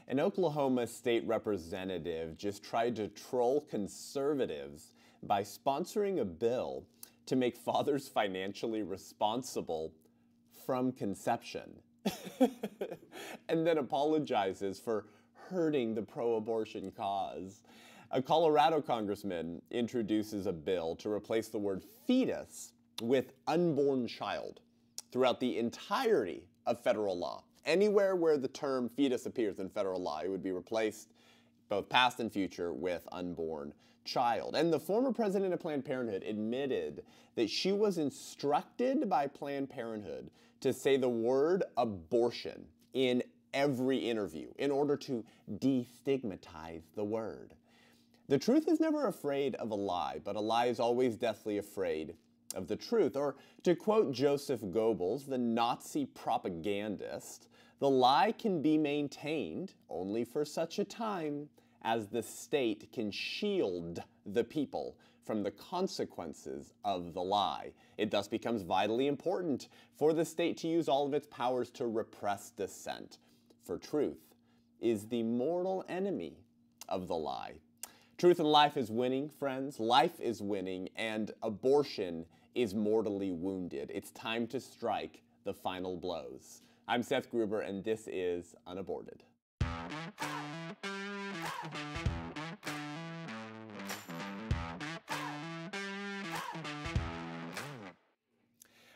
An Oklahoma state representative just tried to troll conservatives by sponsoring a bill to make fathers financially responsible from conception, and then apologizes for hurting the pro-abortion cause. A Colorado congressman introduces a bill to replace the word fetus with unborn child throughout the entirety of federal law. Anywhere where the term fetus appears in federal law, it would be replaced, both past and future, with unborn child. And the former president of Planned Parenthood admitted that she was instructed by Planned Parenthood to say the word abortion in every interview in order to destigmatize the word. The truth is never afraid of a lie, but a lie is always deathly afraid of the truth. Or to quote Joseph Goebbels, the Nazi propagandist, the lie can be maintained only for such a time as the state can shield the people from the consequences of the lie. It thus becomes vitally important for the state to use all of its powers to repress dissent. For truth is the mortal enemy of the lie. Truth in life is winning, friends. Life is winning, and abortion is mortally wounded. It's time to strike the final blows. I'm Seth Gruber, and this is UnAborted.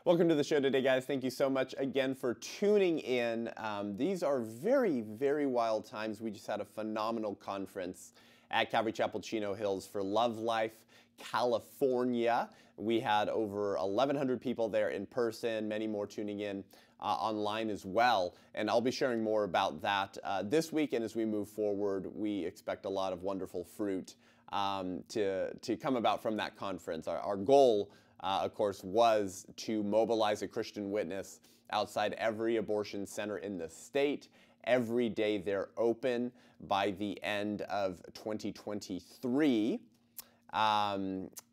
Welcome to the show today, guys. Thank you so much again for tuning in. These are very, very wild times. We just had a phenomenal conference at Calvary Chapel, Chino Hills for Love Life, California. We had over 1,100 people there in person, many more tuning in online as well. And I'll be sharing more about that this week. And as we move forward, we expect a lot of wonderful fruit to come about from that conference. Our goal, of course, was to mobilize a Christian witness outside every abortion center in the state. Every day they're open by the end of 2023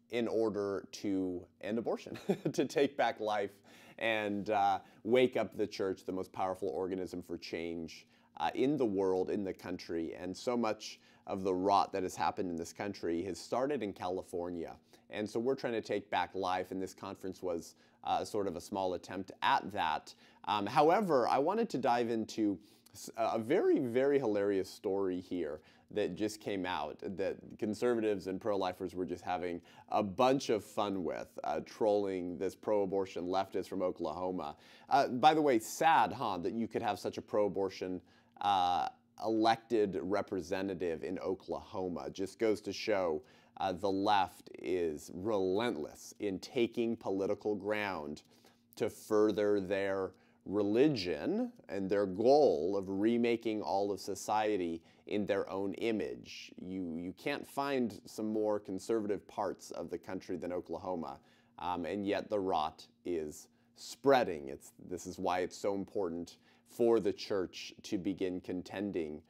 in order to end abortion, to take back life and wake up the church, the most powerful organism for change in the world, in the country. And so much of the rot that has happened in this country has started in California. And so we're trying to take back life, and this conference was sort of a small attempt at that. However, I wanted to dive into a very, very hilarious story here that just came out that conservatives and pro-lifers were just having a bunch of fun with, trolling this pro-abortion leftist from Oklahoma. By the way, sad, huh, that you could have such a pro-abortion elected representative in Oklahoma. Just goes to show the left is relentless in taking political ground to further their religion and their goal of remaking all of society in their own image. You can't find some more conservative parts of the country than Oklahoma, and yet the rot is spreading. This is why it's so important for the church to begin contending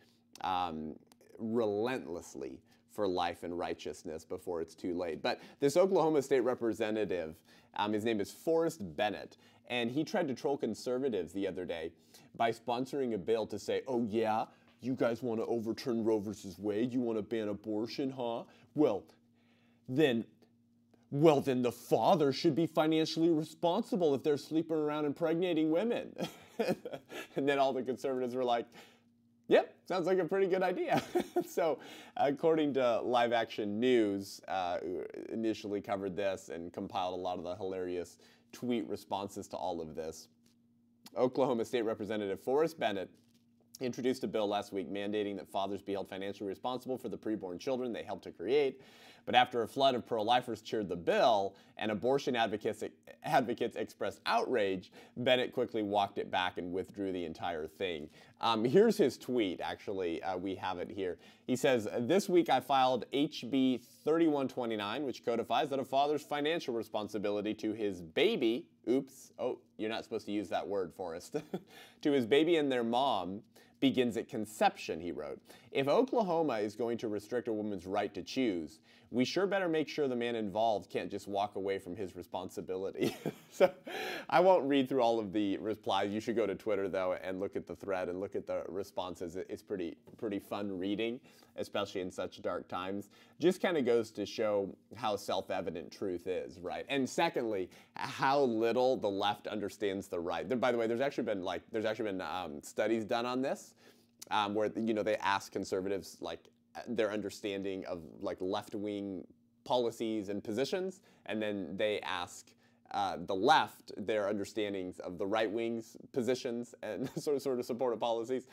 relentlessly for life and righteousness before it's too late. But this Oklahoma state representative, his name is Forrest Bennett, and he tried to troll conservatives the other day by sponsoring a bill to say, oh yeah, you guys want to overturn Roe versus Wade? You want to ban abortion, huh? Well, then the father should be financially responsible if they're sleeping around impregnating women. And then all the conservatives were like, yep, sounds like a pretty good idea. So according to Live Action News, initially covered this and compiled a lot of the hilarious tweet responses to all of this, Oklahoma State Representative Forrest Bennett introduced a bill last week mandating that fathers be held financially responsible for the preborn children they helped to create. But after a flood of pro-lifers cheered the bill and abortion advocates expressed outrage, Bennett quickly walked it back and withdrew the entire thing. Here's his tweet, actually. We have it here. He says, this week I filed HB 3129, which codifies that a father's financial responsibility to his baby, oops, oh, you're not supposed to use that word, Forrest, to his baby and their mom begins at conception, he wrote. If Oklahoma is going to restrict a woman's right to choose, we sure better make sure the man involved can't just walk away from his responsibility. So I won't read through all of the replies. You should go to Twitter, though, and look at the thread and look at the responses. It's pretty fun reading, especially in such dark times. Just kind of goes to show how self-evident truth is, right? And secondly, how little the left understands the right. By the way, there's actually been studies done on this, where they ask conservatives their understanding of left-wing policies and positions, and then they ask the left their understandings of the right wing's positions and sort of supportive policies.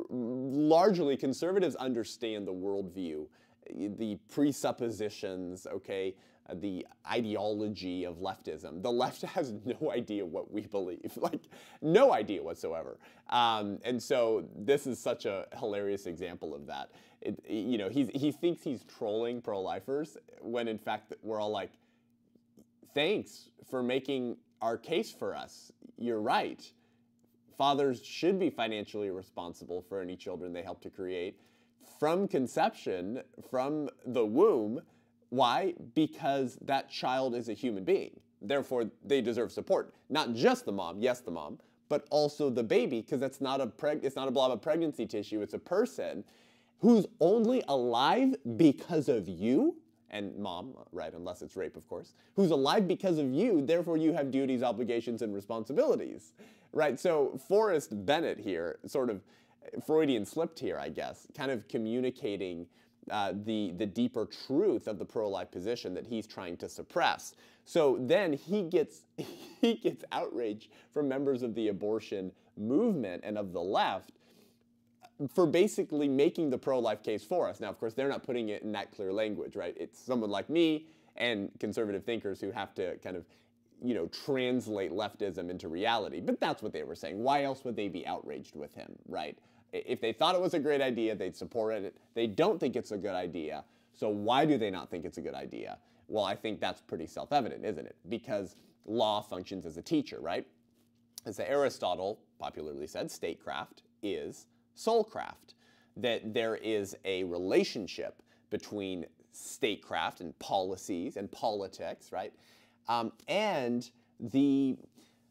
Largely, conservatives understand the worldview, the presuppositions, okay, the ideology of leftism. The left has no idea what we believe, no idea whatsoever. And so this is such a hilarious example of that. He thinks he's trolling pro-lifers when in fact we're all like, thanks for making our case for us. You're right. Fathers should be financially responsible for any children they help to create from conception, from the womb. Why? Because that child is a human being. Therefore, they deserve support. Not just the mom, yes, the mom, but also the baby, because it's not a blob of pregnancy tissue. It's a person who's only alive because of you. And mom, right, unless it's rape, of course, who's alive because of you, therefore you have duties, obligations, and responsibilities, right? So Forrest Bennett here, sort of Freudian slipped here, I guess, kind of communicating the deeper truth of the pro-life position that he's trying to suppress. So then he gets outrage from members of the abortion movement and of the left for basically making the pro-life case for us. Now, of course, they're not putting it in that clear language, right? It's someone like me and conservative thinkers who have to kind of, translate leftism into reality. But that's what they were saying. Why else would they be outraged with him, right? If they thought it was a great idea, they'd support it. They don't think it's a good idea. So why do they not think it's a good idea? Well, I think that's pretty self-evident, isn't it? Because law functions as a teacher, right? As Aristotle popularly said, statecraft is soulcraft, that there is a relationship between statecraft and policies and politics, right? And the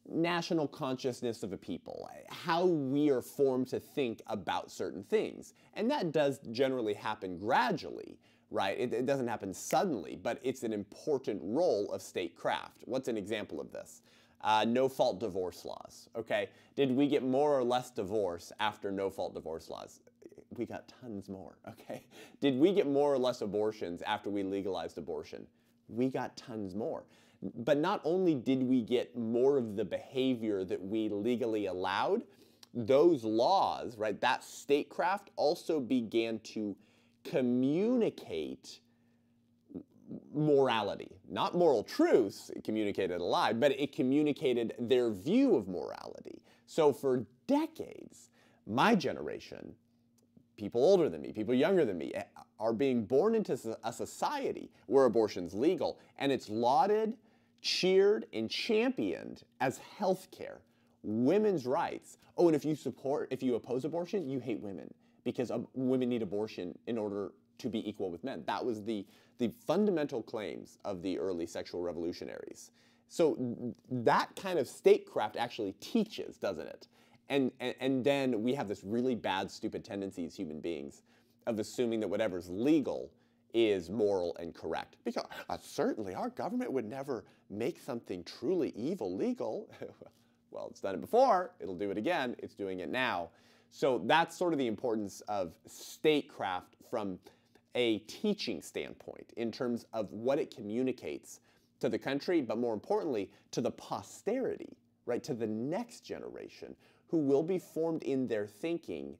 national consciousness of a people, how we are formed to think about certain things. And that does generally happen gradually, right? It doesn't happen suddenly, but it's an important role of statecraft. What's an example of this? No-fault divorce laws, okay? Did we get more or less divorce after no-fault divorce laws? We got tons more, okay? Did we get more or less abortions after we legalized abortion? We got tons more. But not only did we get more of the behavior that we legally allowed, those laws, right, that statecraft also began to communicate morality. Not moral truths it communicated a lie, but it communicated their view of morality. So for decades, my generation, people older than me, people younger than me, are being born into a society where abortion's legal, and it's lauded, cheered, and championed as health care, women's rights. Oh, and if you oppose abortion, you hate women, because women need abortion in order to be equal with men. That was the fundamental claims of the early sexual revolutionaries. So that kind of statecraft actually teaches, doesn't it? And then we have this really bad, stupid tendency as human beings of assuming that whatever's legal is moral and correct. Because certainly our government would never make something truly evil legal. Well, it's done it before. It'll do it again. It's doing it now. So that's sort of the importance of statecraft from a teaching standpoint in terms of what it communicates to the country, but more importantly, to the posterity, right, to the next generation who will be formed in their thinking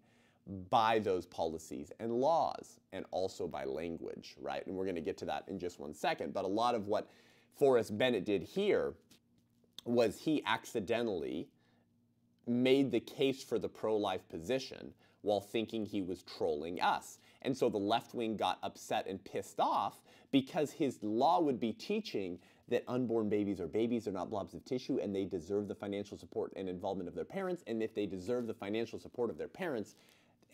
by those policies and laws, and also by language, right? And we're going to get to that in just one second. But a lot of what Forrest Bennett did here was he accidentally made the case for the pro-life position while thinking he was trolling us. And so the left wing got upset and pissed off because his law would be teaching that unborn babies are babies, they're not blobs of tissue, and they deserve the financial support and involvement of their parents. And if they deserve the financial support of their parents,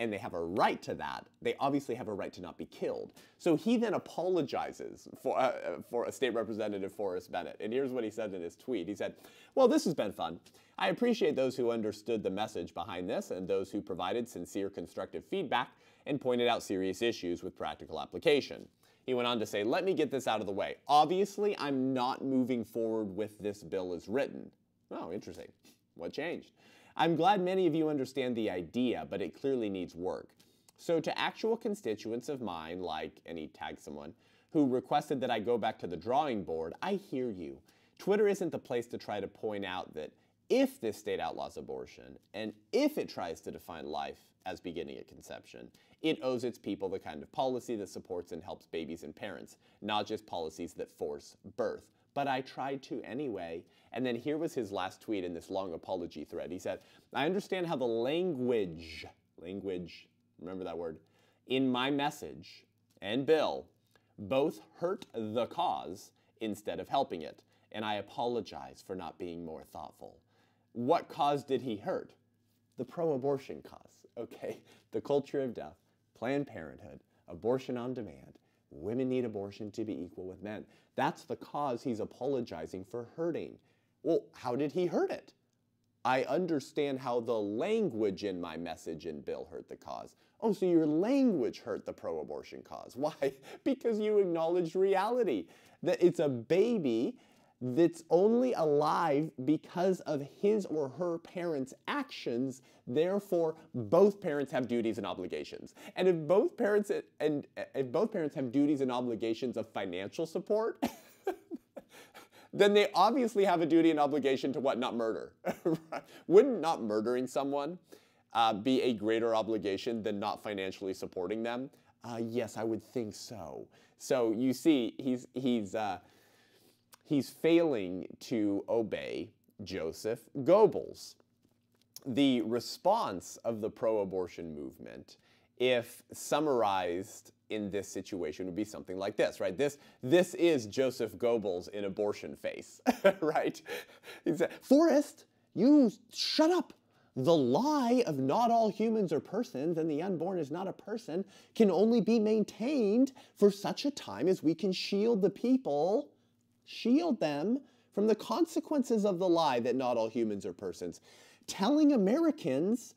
and they have a right to that, they obviously have a right to not be killed. So he then apologizes for a State Representative Forrest Bennett. And here's what he said in his tweet. He said, "Well, this has been fun. I appreciate those who understood the message behind this and those who provided sincere constructive feedback and pointed out serious issues with practical application." He went on to say, "Let me get this out of the way. Obviously, I'm not moving forward with this bill as written." Oh, interesting. What changed? "I'm glad many of you understand the idea, but it clearly needs work. So to actual constituents of mine, like," and he tagged someone, "who requested that I go back to the drawing board, I hear you. Twitter isn't the place to try to point out that if this state outlaws abortion, and if it tries to define life as beginning at conception, it owes its people the kind of policy that supports and helps babies and parents, not just policies that force birth. But I tried to anyway." And then here was his last tweet in this long apology thread. He said, "I understand how the language, remember that word, in my message and bill both hurt the cause instead of helping it. And I apologize for not being more thoughtful." What cause did he hurt? The pro-abortion cause, okay? The culture of death, Planned Parenthood, abortion on demand, women need abortion to be equal with men. That's the cause he's apologizing for hurting. Well, how did he hurt it? "I understand how the language in my message and bill hurt the cause." Oh, so your language hurt the pro-abortion cause. Why? Because you acknowledged reality, that it's a baby that's only alive because of his or her parents' actions. Therefore, both parents have duties and obligations. And if both parents have duties and obligations of financial support, then they obviously have a duty and obligation to what? Not murder. Wouldn't not murdering someone be a greater obligation than not financially supporting them? Yes, I would think so. So you see, he's failing to obey Joseph Goebbels. The response of the pro-abortion movement, if summarized in this situation, would be something like this, right? This is Joseph Goebbels in abortion face, right? He said, "Forrest, you shut up. The lie of not all humans are persons and the unborn is not a person can only be maintained for such a time as we can shield the people, shield them from the consequences of the lie that not all humans are persons. Telling Americans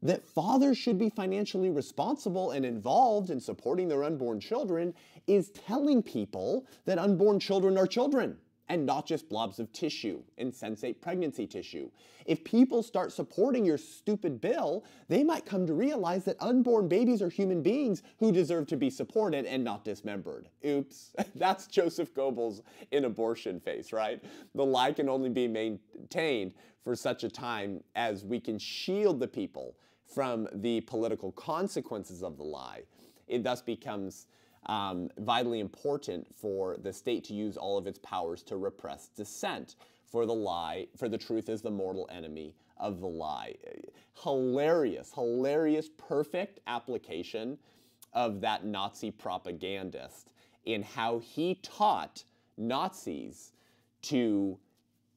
that fathers should be financially responsible and involved in supporting their unborn children is telling people that unborn children are children and not just blobs of tissue, insensate pregnancy tissue. If people start supporting your stupid bill, they might come to realize that unborn babies are human beings who deserve to be supported and not dismembered." Oops, that's Joseph Goebbels in abortion face, right? The lie can only be maintained for such a time as we can shield the people from the political consequences of the lie. It thus becomes vitally important for the state to use all of its powers to repress dissent, for the truth is the mortal enemy of the lie. Hilarious, perfect application of that Nazi propagandist in how he taught Nazis to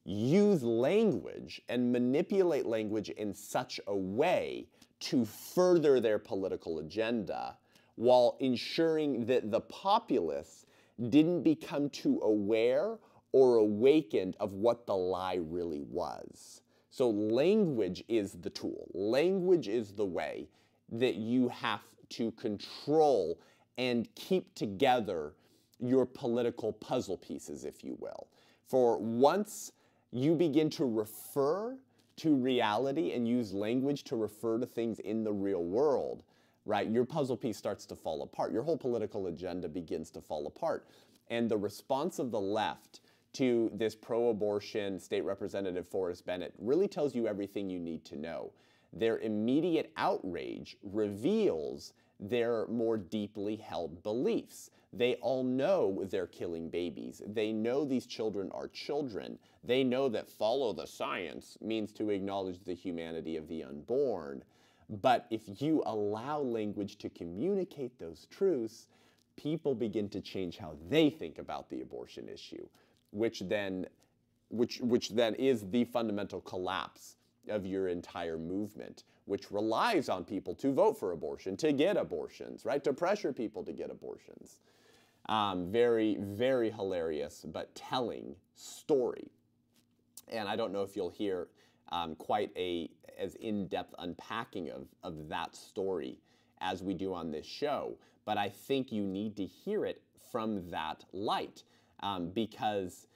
use language and manipulate language in such a way to further their political agenda, while ensuring that the populace didn't become too aware or awakened of what the lie really was. So language is the tool. Language is the way that you have to control and keep together your political puzzle pieces, if you will. For once you begin to refer to reality and use language to refer to things in the real world, right, your puzzle piece starts to fall apart. Your whole political agenda begins to fall apart. And the response of the left to this pro-abortion State Representative Forrest Bennett really tells you everything you need to know. Their immediate outrage reveals their more deeply held beliefs. They all know they're killing babies. They know these children are children. They know that follow the science means to acknowledge the humanity of the unborn. But if you allow language to communicate those truths, people begin to change how they think about the abortion issue, which then is the fundamental collapse of your entire movement, which relies on people to vote for abortion, to get abortions, right? To pressure people to get abortions. Very, very hilarious, but telling story. And I don't know if you'll hear quite as in-depth unpacking of that story as we do on this show, but I think you need to hear it from that light, because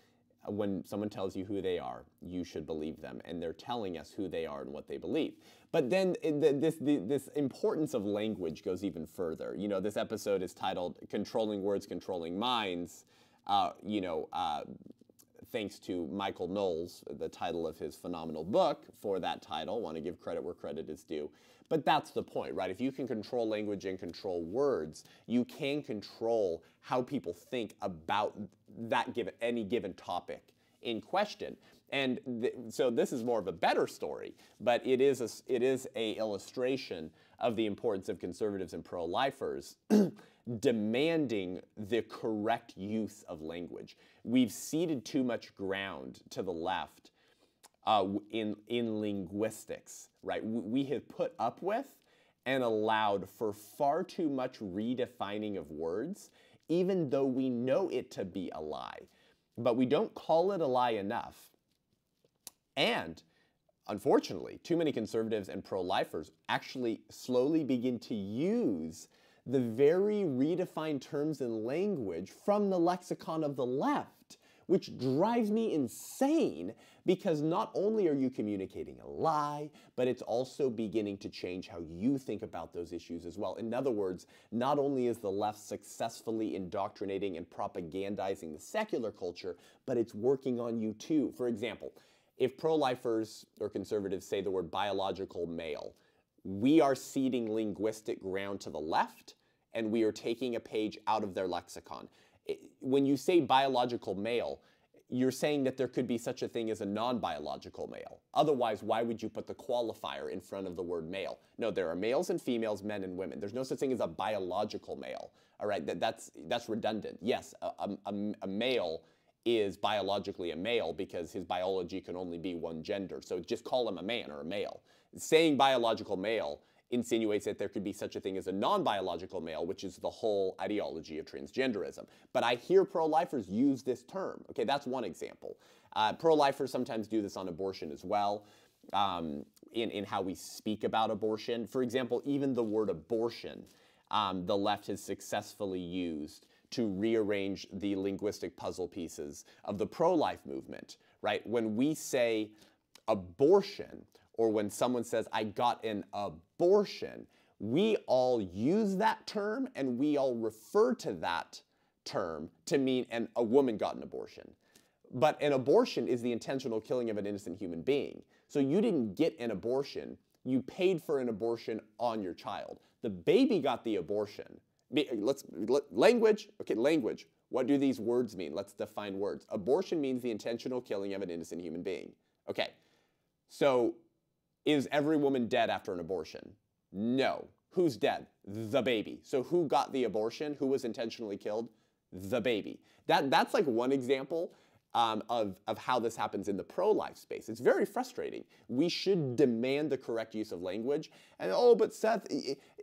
when someone tells you who they are, you should believe them, and they're telling us who they are and what they believe. But then this importance of language goes even further. You know, this episode is titled "Controlling Words, Controlling Minds." Thanks to Michael Knowles, the title of his phenomenal book for that title. Want to give credit where credit is due. But that's the point, right? If you can control language and control words, you can control how people think about any given topic in question. And so this is more of a better story, but it is a illustration of the importance of conservatives and pro-lifers demanding the correct use of language. We've ceded too much ground to the left in linguistics, right? We have put up with and allowed for far too much redefining of words, even though we know it to be a lie. But we don't call it a lie enough. And unfortunately, too many conservatives and pro-lifers actually slowly begin to use the very redefined terms and language from the lexicon of the left, which drives me insane, because not only are you communicating a lie, but it's also beginning to change how you think about those issues as well. In other words, not only is the left successfully indoctrinating and propagandizing the secular culture, but it's working on you too. For example, if pro-lifers or conservatives say the word biological male, we are ceding linguistic ground to the left, and we are taking a page out of their lexicon. When you say biological male, you're saying that there could be such a thing as a non-biological male. Otherwise, why would you put the qualifier in front of the word male? No, there are males and females, men and women. There's no such thing as a biological male. All right, that's redundant. Yes, a male is biologically a male because his biology can only be one gender. So just call him a man or a male. Saying biological male insinuates that there could be such a thing as a non-biological male, which is the whole ideology of transgenderism. But I hear pro-lifers use this term. Okay, that's one example. Pro-lifers sometimes do this on abortion as well, in how we speak about abortion. For example, even the word abortion, the left has successfully used to rearrange the linguistic puzzle pieces of the pro-life movement, right? When we say abortion, or when someone says, I got an abortion, we all use that term and we all refer to that term to mean a woman got an abortion. But an abortion is the intentional killing of an innocent human being. So you didn't get an abortion, you paid for an abortion on your child. The baby got the abortion. Language, okay, language. What do these words mean? Let's define words. Abortion means the intentional killing of an innocent human being. Okay, so is every woman dead after an abortion? No. Who's dead? The baby. So who got the abortion? Who was intentionally killed? The baby. That's like one example of how this happens in the pro-life space. It's very frustrating. We should demand the correct use of language. And oh, but Seth,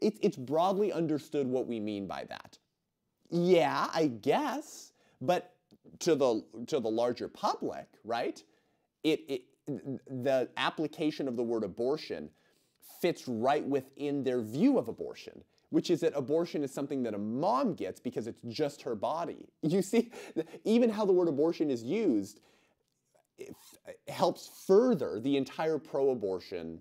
it's broadly understood what we mean by that. Yeah, I guess. But to the larger public, right? The application of the word abortion fits right within their view of abortion, which is that abortion is something that a mom gets because it's just her body. You see, even how the word abortion is used helps further the entire pro-abortion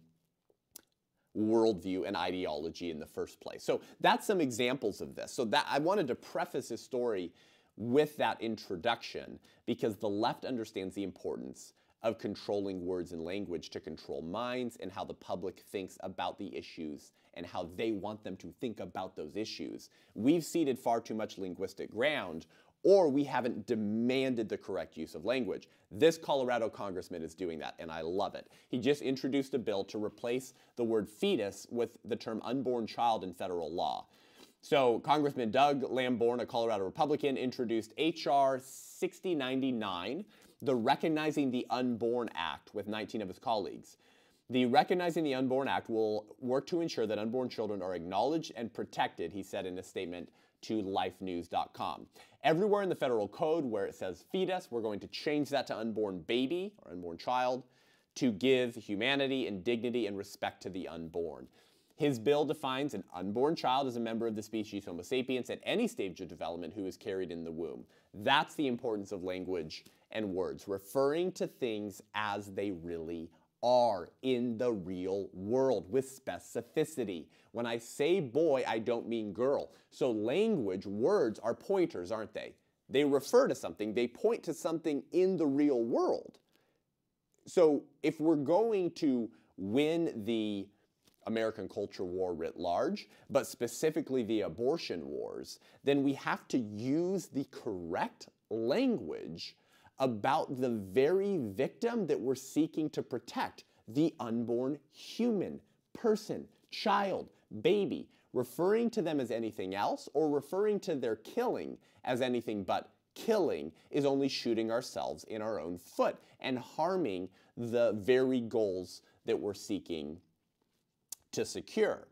worldview and ideology in the first place. So that's some examples of this. So that I wanted to preface this story with that introduction because the left understands the importance of controlling words and language to control minds and how the public thinks about the issues and how they want them to think about those issues. We've ceded far too much linguistic ground, or we haven't demanded the correct use of language. This Colorado congressman is doing that, and I love it. He just introduced a bill to replace the word fetus with the term unborn child in federal law. So Congressman Doug Lamborn, a Colorado Republican, introduced H.R. 6099, the Recognizing the Unborn Act, with 19 of his colleagues. The Recognizing the Unborn Act will work to ensure that unborn children are acknowledged and protected, he said in a statement to lifenews.com. Everywhere in the federal code where it says fetus, we're going to change that to unborn baby or unborn child to give humanity and dignity and respect to the unborn. His bill defines an unborn child as a member of the species Homo sapiens at any stage of development who is carried in the womb. That's the importance of language and words, referring to things as they really are in the real world with specificity. When I say boy, I don't mean girl. So language, words are pointers, aren't they? They refer to something, they point to something in the real world. So if we're going to win the American culture war writ large, but specifically the abortion wars, then we have to use the correct language about the very victim that we're seeking to protect, the unborn human, person, child, baby, referring to them as anything else or referring to their killing as anything but killing is only shooting ourselves in our own foot and harming the very goals that we're seeking to secure.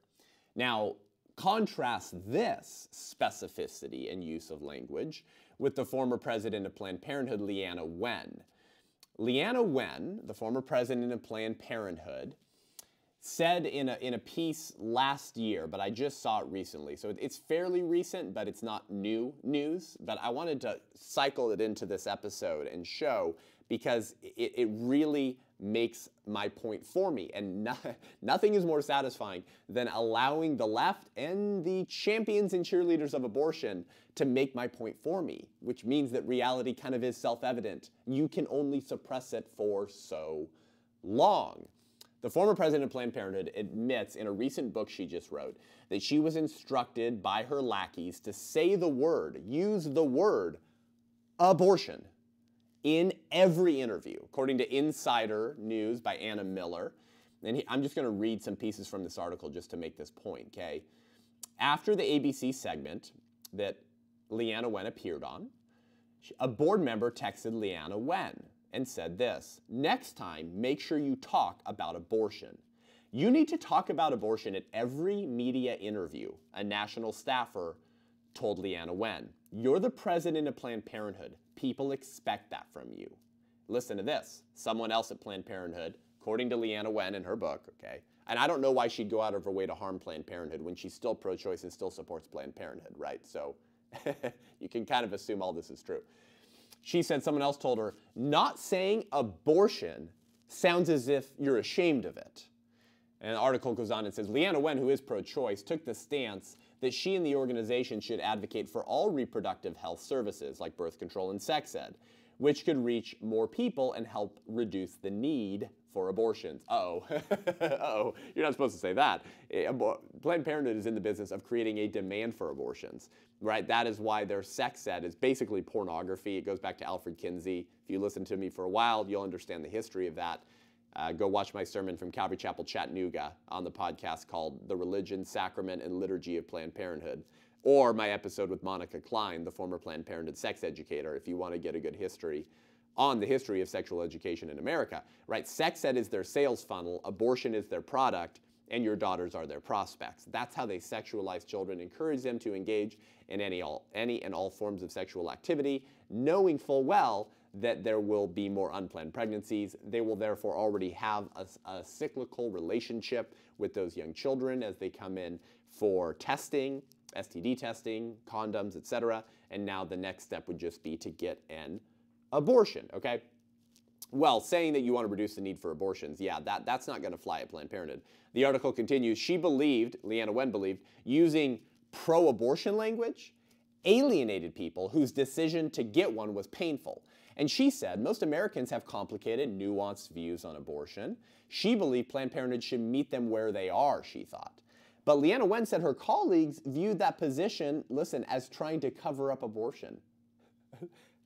Now, contrast this specificity and use of language with the former president of Planned Parenthood, Leana Wen. Leana Wen, the former president of Planned Parenthood, said in a piece last year, but I just saw it recently. So it's fairly recent, but it's not new news. But I wanted to cycle it into this episode and show because it really makes my point for me. And nothing is more satisfying than allowing the left and the champions and cheerleaders of abortion to make my point for me, which means that reality kind of is self-evident. You can only suppress it for so long. The former president of Planned Parenthood admits in a recent book she just wrote that she was instructed by her lackeys to say the word, use the word, abortion in every interview, according to Insider News by Anna Miller. And I'm just going to read some pieces from this article just to make this point, okay? After the ABC segment that Leana Wen appeared on, a board member texted Leana Wen and said this: next time, make sure you talk about abortion. You need to talk about abortion at every media interview, a national staffer told Leana Wen. You're the president of Planned Parenthood. People expect that from you. Listen to this. Someone else at Planned Parenthood, according to Leana Wen in her book, okay, and I don't know why she'd go out of her way to harm Planned Parenthood when she's still pro-choice and still supports Planned Parenthood, right? So you can kind of assume all this is true. She said someone else told her, not saying abortion sounds as if you're ashamed of it. And the article goes on and says, Leana Wen, who is pro-choice, took the stance that she and the organization should advocate for all reproductive health services like birth control and sex ed, which could reach more people and help reduce the need for abortions. Uh-oh. Uh-oh. You're not supposed to say that. Planned Parenthood is in the business of creating a demand for abortions, right? That is why their sex ed is basically pornography. It goes back to Alfred Kinsey. If you listen to me for a while, you'll understand the history of that. Go watch my sermon from Calvary Chapel, Chattanooga on the podcast called The Religion, Sacrament, and Liturgy of Planned Parenthood, or my episode with Monica Klein, the former Planned Parenthood sex educator, if you want to get a good history on the history of sexual education in America, right? Sex ed is their sales funnel, abortion is their product, and your daughters are their prospects. That's how they sexualize children, encourage them to engage in any and all forms of sexual activity, knowing full well that there will be more unplanned pregnancies. They will therefore already have a cyclical relationship with those young children as they come in for testing, STD testing, condoms, etc. And now the next step would just be to get an abortion, okay? Well, saying that you want to reduce the need for abortions, yeah, that's not going to fly at Planned Parenthood. The article continues, she believed, Leana Wen believed, using pro-abortion language alienated people whose decision to get one was painful. And she said most Americans have complicated, nuanced views on abortion. She believed Planned Parenthood should meet them where they are, she thought. But Leana Wen said her colleagues viewed that position, listen, as trying to cover up abortion.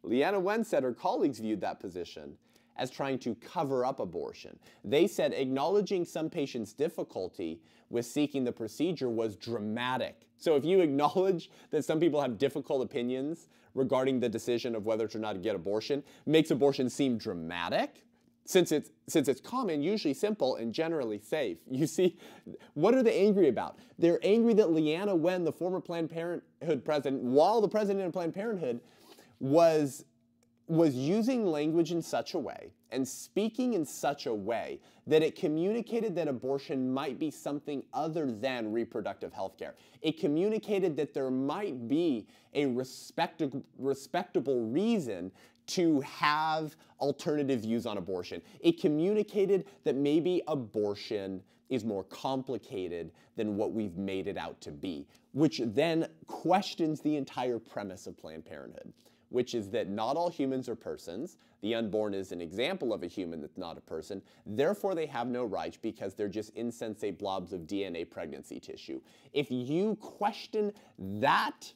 Leana Wen said her colleagues viewed that position as trying to cover up abortion. They said acknowledging some patients' difficulty with seeking the procedure was dramatic. So if you acknowledge that some people have difficult opinions regarding the decision of whether or not to get abortion, makes abortion seem dramatic, Since it's common, usually simple, and generally safe. You see, what are they angry about? They're angry that Leanna Wen, the former Planned Parenthood president, while the president of Planned Parenthood, was using language in such a way and speaking in such a way that it communicated that abortion might be something other than reproductive health care. It communicated that there might be a respectable reason to have alternative views on abortion. It communicated that maybe abortion is more complicated than what we've made it out to be, which then questions the entire premise of Planned Parenthood, which is that not all humans are persons. The unborn is an example of a human that's not a person. Therefore, they have no rights because they're just insensate blobs of DNA pregnancy tissue. If you question that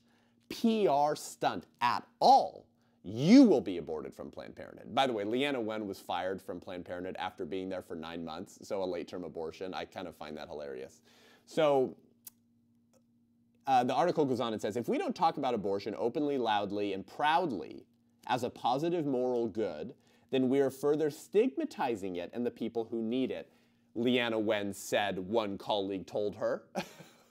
PR stunt at all, you will be aborted from Planned Parenthood. By the way, Leanna Wen was fired from Planned Parenthood after being there for 9 months, so a late-term abortion. I kind of find that hilarious. So the article goes on and says, if we don't talk about abortion openly, loudly, and proudly as a positive moral good, then we are further stigmatizing it and the people who need it, Leanna Wen said, one colleague told her.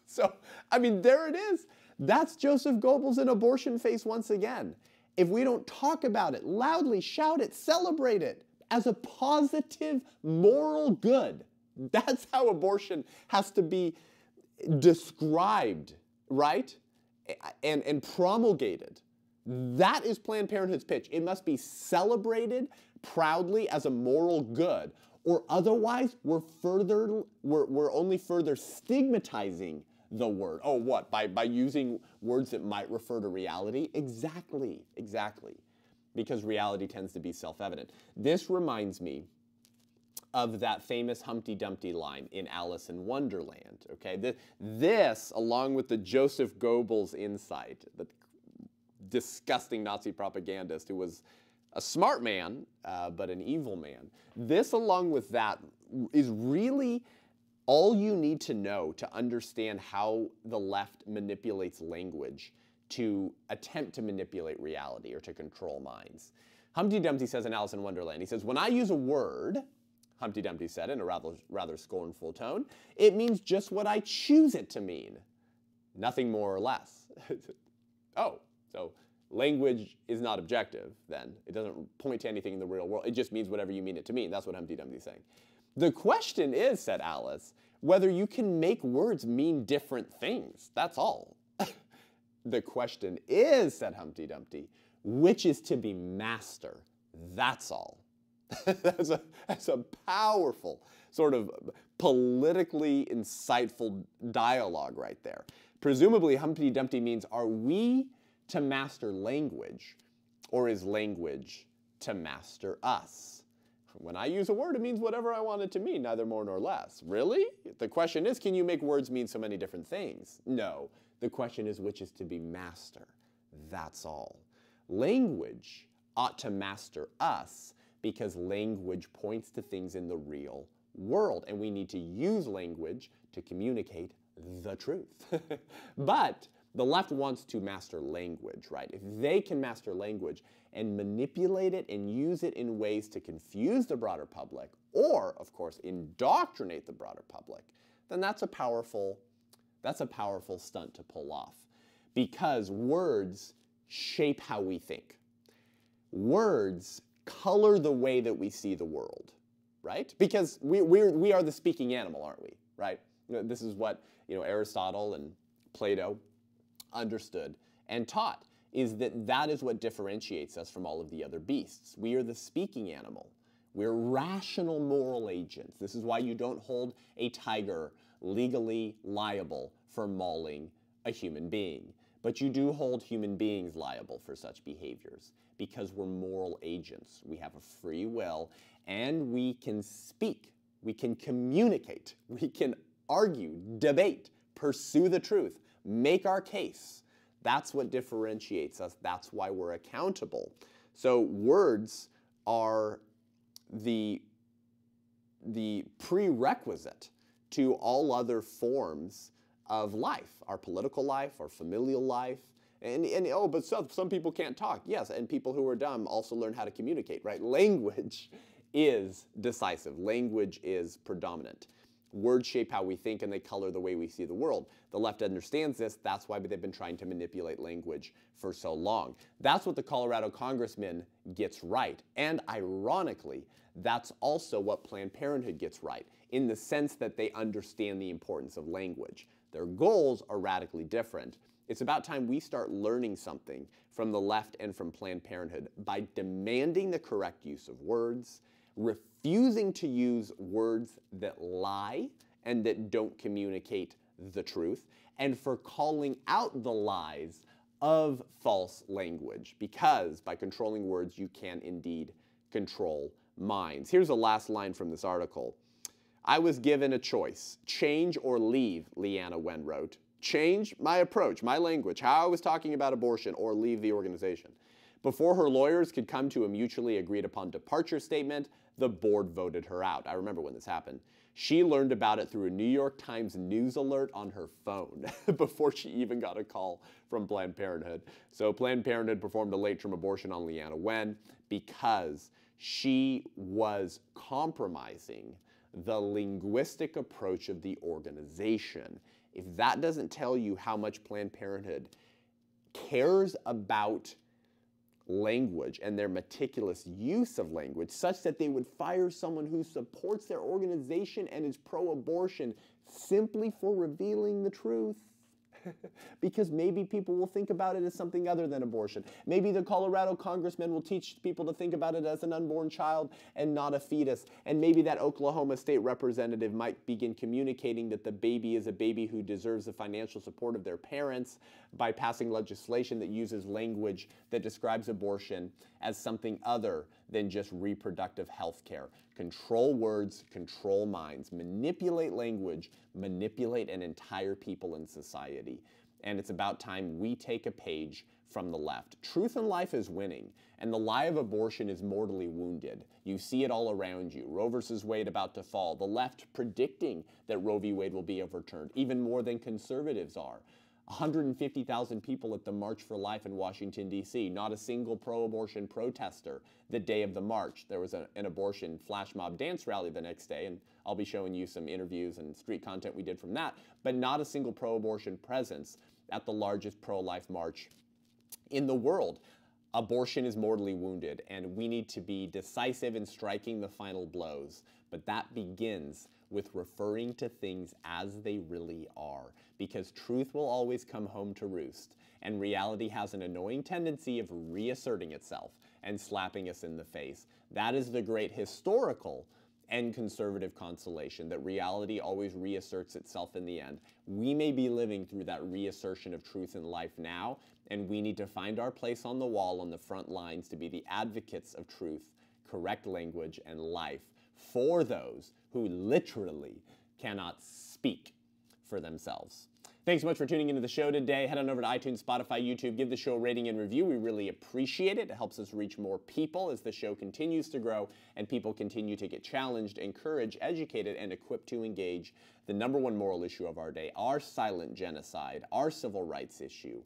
So, I mean, there it is. That's Joseph Goebbels in abortion face once again. If we don't talk about it, loudly shout it, celebrate it as a positive moral good, that's how abortion has to be described, right? And promulgated. That is Planned Parenthood's pitch. It must be celebrated proudly as a moral good, or otherwise we're only further stigmatizing the word. Oh, what? By using words that might refer to reality? Exactly. Because reality tends to be self-evident. This reminds me of that famous Humpty Dumpty line in Alice in Wonderland. Okay, this, along with the Joseph Goebbels insight, the disgusting Nazi propagandist who was a smart man, but an evil man. This, along with that, is really all you need to know to understand how the left manipulates language to attempt to manipulate reality or to control minds. Humpty Dumpty says in Alice in Wonderland, he says, when I use a word, Humpty Dumpty said in a rather scornful tone, it means just what I choose it to mean. Nothing more or less. Oh, so language is not objective then. It doesn't point to anything in the real world. It just means whatever you mean it to mean. That's what Humpty Dumpty's saying. The question is, said Alice, whether you can make words mean different things. That's all. The question is, said Humpty Dumpty, which is to be master. That's all. That's a powerful, sort of politically insightful dialogue right there. Presumably, Humpty Dumpty means, are we to master language, or is language to master us? When I use a word, it means whatever I want it to mean, neither more nor less. Really? The question is, can you make words mean so many different things? No. The question is, which is to be master? That's all. Language ought to master us because language points to things in the real world, and we need to use language to communicate the truth. But the left wants to master language, right? If they can master language and manipulate it and use it in ways to confuse the broader public, or, of course, indoctrinate the broader public, then that's a powerful stunt to pull off. Because words shape how we think. Words color the way that we see the world, right? Because we are the speaking animal, aren't we, right? This is what Aristotle and Plato understood and taught, is that is what differentiates us from all of the other beasts. We are the speaking animal. We're rational moral agents. This is why you don't hold a tiger legally liable for mauling a human being. But you do hold human beings liable for such behaviors because we're moral agents. We have a free will and we can speak. We can communicate. We can argue, debate, pursue the truth, make our case. That's what differentiates us. That's why we're accountable. So words are the prerequisite to all other forms of life, our political life, our familial life. And oh, but some people can't talk. Yes, and people who are dumb also learn how to communicate, right? Language is decisive. Language is predominant. Words shape how we think and they color the way we see the world. The left understands this. That's why they've been trying to manipulate language for so long. That's what the Colorado congressman gets right. And ironically, that's also what Planned Parenthood gets right, in the sense that they understand the importance of language. Their goals are radically different. It's about time we start learning something from the left and from Planned Parenthood by demanding the correct use of words, refusing to use words that lie and that don't communicate the truth, and for calling out the lies of false language, because by controlling words, you can indeed control minds. Here's a last line from this article. I was given a choice, change or leave, Leanna Wen wrote. Change my approach, my language, how I was talking about abortion, or leave the organization. Before her lawyers could come to a mutually agreed upon departure statement, the board voted her out. I remember when this happened. She learned about it through a New York Times news alert on her phone before she even got a call from Planned Parenthood. So Planned Parenthood performed a late-term abortion on Leanna Wen because she was compromising the linguistic approach of the organization. If that doesn't tell you how much Planned Parenthood cares about language and their meticulous use of language, such that they would fire someone who supports their organization and is pro-abortion simply for revealing the truth. Because maybe people will think about it as something other than abortion. Maybe the Colorado congressman will teach people to think about it as an unborn child and not a fetus. And maybe that Oklahoma state representative might begin communicating that the baby is a baby who deserves the financial support of their parents by passing legislation that uses language that describes abortion as something other than just reproductive health care. Control words, control minds, manipulate language, manipulate an entire people in society. And it's about time we take a page from the left. Truth in life is winning, and the lie of abortion is mortally wounded. You see it all around you. Roe versus Wade about to fall. The left predicting that Roe v. Wade will be overturned, even more than conservatives are. 150,000 people at the March for Life in Washington, D.C. Not a single pro-abortion protester the day of the march. There was an abortion flash mob dance rally the next day, and I'll be showing you some interviews and street content we did from that, but not a single pro-abortion presence at the largest pro-life march in the world. Abortion is mortally wounded, and we need to be decisive in striking the final blows, but that begins with referring to things as they really are, because truth will always come home to roost, and reality has an annoying tendency of reasserting itself and slapping us in the face. That is the great historical and conservative consolation, that reality always reasserts itself in the end. We may be living through that reassertion of truth in life now, and we need to find our place on the wall on the front lines to be the advocates of truth, correct language, and life for those who literally cannot speak for themselves. Thanks so much for tuning into the show today. Head on over to iTunes, Spotify, YouTube. Give the show a rating and review. We really appreciate it. It helps us reach more people as the show continues to grow and people continue to get challenged, encouraged, educated, and equipped to engage the #1 moral issue of our day, our silent genocide, our civil rights issue.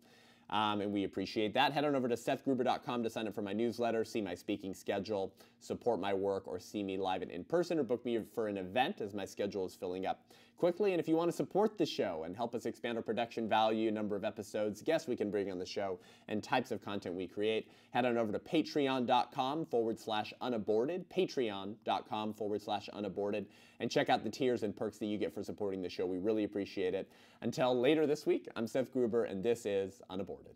And we appreciate that. Head on over to SethGruber.com to sign up for my newsletter, see my speaking schedule, support my work, or see me live and in person, or book me for an event as my schedule is filling up quickly. And if you want to support the show and help us expand our production value, number of episodes, guests we can bring on the show, and types of content we create, head on over to patreon.com/unaborted, patreon.com/unaborted, and check out the tiers and perks that you get for supporting the show. We really appreciate it. Until later this week, I'm Seth Gruber, and this is UnAborted.